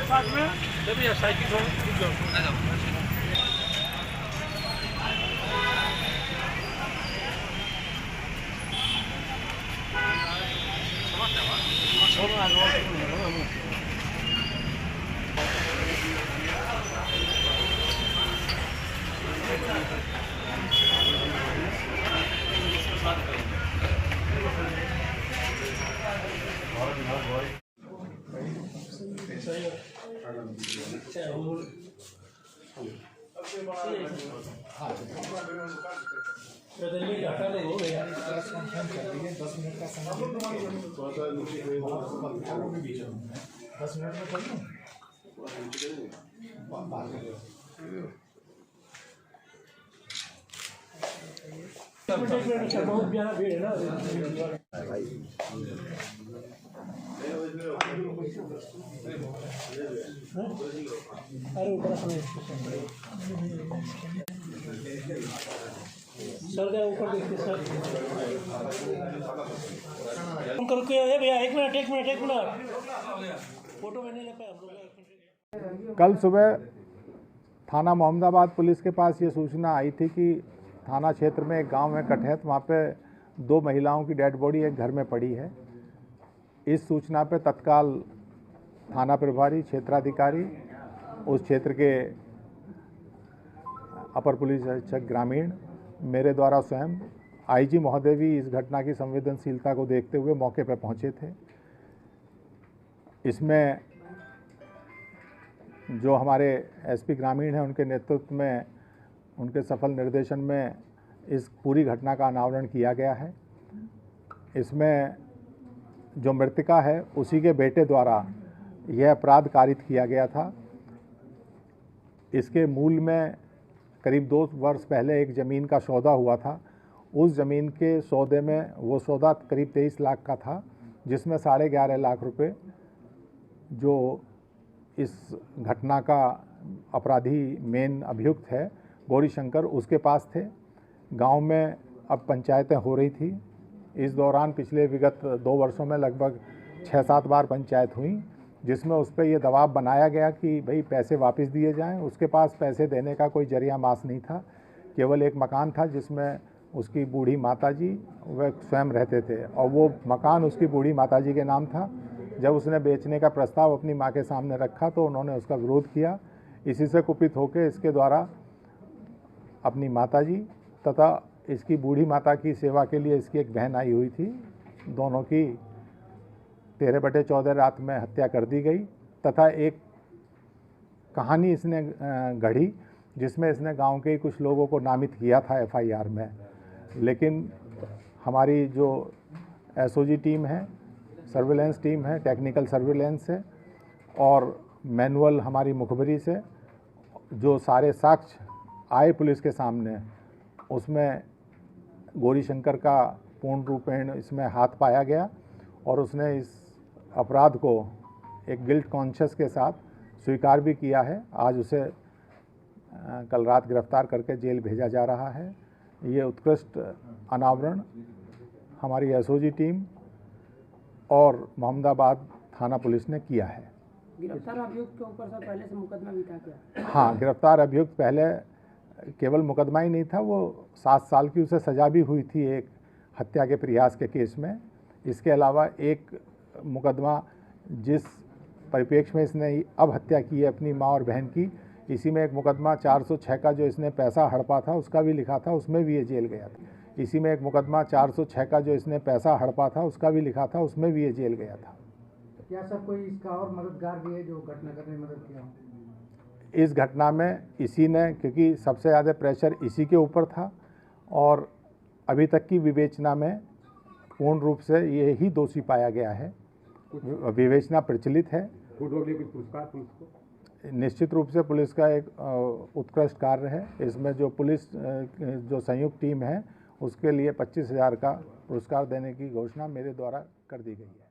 साथ में जब ये साइकिल हो बहुत प्यारा भीड़ है ना। अरे ऊपर सर का ऊपर देखते सर करो के भैया एक मिनट फोटो में नहीं ले पाए हम लोग। कल सुबह थाना मोहम्मदाबाद पुलिस के पास ये सूचना आई थी कि थाना क्षेत्र में एक गांव है कटहत, वहाँ पे 2 महिलाओं की डेड बॉडी एक घर में पड़ी है। इस सूचना पे तत्काल थाना प्रभारी क्षेत्राधिकारी उस क्षेत्र के अपर पुलिस अधीक्षक ग्रामीण मेरे द्वारा स्वयं आईजी महोदय भी इस घटना की संवेदनशीलता को देखते हुए मौके पर पहुंचे थे। इसमें जो हमारे एसपी ग्रामीण हैं उनके नेतृत्व में, उनके सफल निर्देशन में इस पूरी घटना का अनावरण किया गया है। इसमें जो मृतका है उसी के बेटे द्वारा यह अपराध कारित किया गया था। इसके मूल में करीब 2 वर्ष पहले एक ज़मीन का सौदा हुआ था। उस ज़मीन के सौदे में वो सौदा करीब 23 लाख का था, जिसमें 11.5 लाख रुपए जो इस घटना का अपराधी मेन अभियुक्त है गौरीशंकर, उसके पास थे। गांव में अब पंचायतें हो रही थी। इस दौरान पिछले विगत 2 वर्षों में लगभग 6-7 बार पंचायत हुई, जिसमें उस पर यह दबाव बनाया गया कि भाई पैसे वापस दिए जाएं। उसके पास पैसे देने का कोई जरिया मास नहीं था, केवल एक मकान था जिसमें उसकी बूढ़ी माताजी वह स्वयं रहते थे और वो मकान उसकी बूढ़ी माताजी के नाम था। जब उसने बेचने का प्रस्ताव अपनी मां के सामने रखा तो उन्होंने उसका विरोध किया। इसी से कुपित होकर इसके द्वारा अपनी माताजी तथा इसकी बूढ़ी माता की सेवा के लिए इसकी एक बहन आई हुई थी, दोनों की 13/14 रात में हत्या कर दी गई। तथा एक कहानी इसने गढ़ी जिसमें इसने गांव के कुछ लोगों को नामित किया था एफआईआर में। लेकिन हमारी जो एसओजी टीम है, सर्विलेंस टीम है, टेक्निकल सर्विलेंस है और मैनुअल हमारी मुखबरी से जो सारे साक्ष्य आए पुलिस के सामने, उसमें गौरीशंकर का पूर्ण रूपेण इसमें हाथ पाया गया और उसने इस अपराध को एक गिल्ट कॉन्शियस के साथ स्वीकार भी किया है। आज उसे कल रात गिरफ्तार करके जेल भेजा जा रहा है। ये उत्कृष्ट अनावरण हमारी एसओजी टीम और मोहम्मदाबाद थाना पुलिस ने किया है। गिरफ्तार अभियुक्त के ऊपर सर पहले से मुकदमा भी था क्या? हाँ, गिरफ्तार अभियुक्त पहले केवल मुकदमा ही नहीं था, वो 7 साल की उसे सज़ा भी हुई थी एक हत्या के प्रयास के केस में। इसके अलावा एक मुकदमा जिस परिप्रेक्ष्य में इसने अब हत्या की है अपनी माँ और बहन की, इसी में एक मुकदमा 406 का जो इसने पैसा हड़पा था उसका भी लिखा था, उसमें भी ये जेल गया था। इसी में एक मुकदमा 406 का जो इसने पैसा हड़पा था उसका भी लिखा था, उसमें भी ये जेल गया था। क्या सर कोई इसका और मददगार भी है जो घटना करने में मदद किया हो? इस घटना में इसी ने, क्योंकि सबसे ज़्यादा प्रेशर इसी के ऊपर था और अभी तक की विवेचना में पूर्ण रूप से ये ही दोषी पाया गया है। विवेचना प्रचलित है। पुरस्कार पुलिस को निश्चित रूप से पुलिस का एक उत्कृष्ट कार्य है। इसमें जो पुलिस जो संयुक्त टीम है उसके लिए 25,000 का पुरस्कार देने की घोषणा मेरे द्वारा कर दी गई है।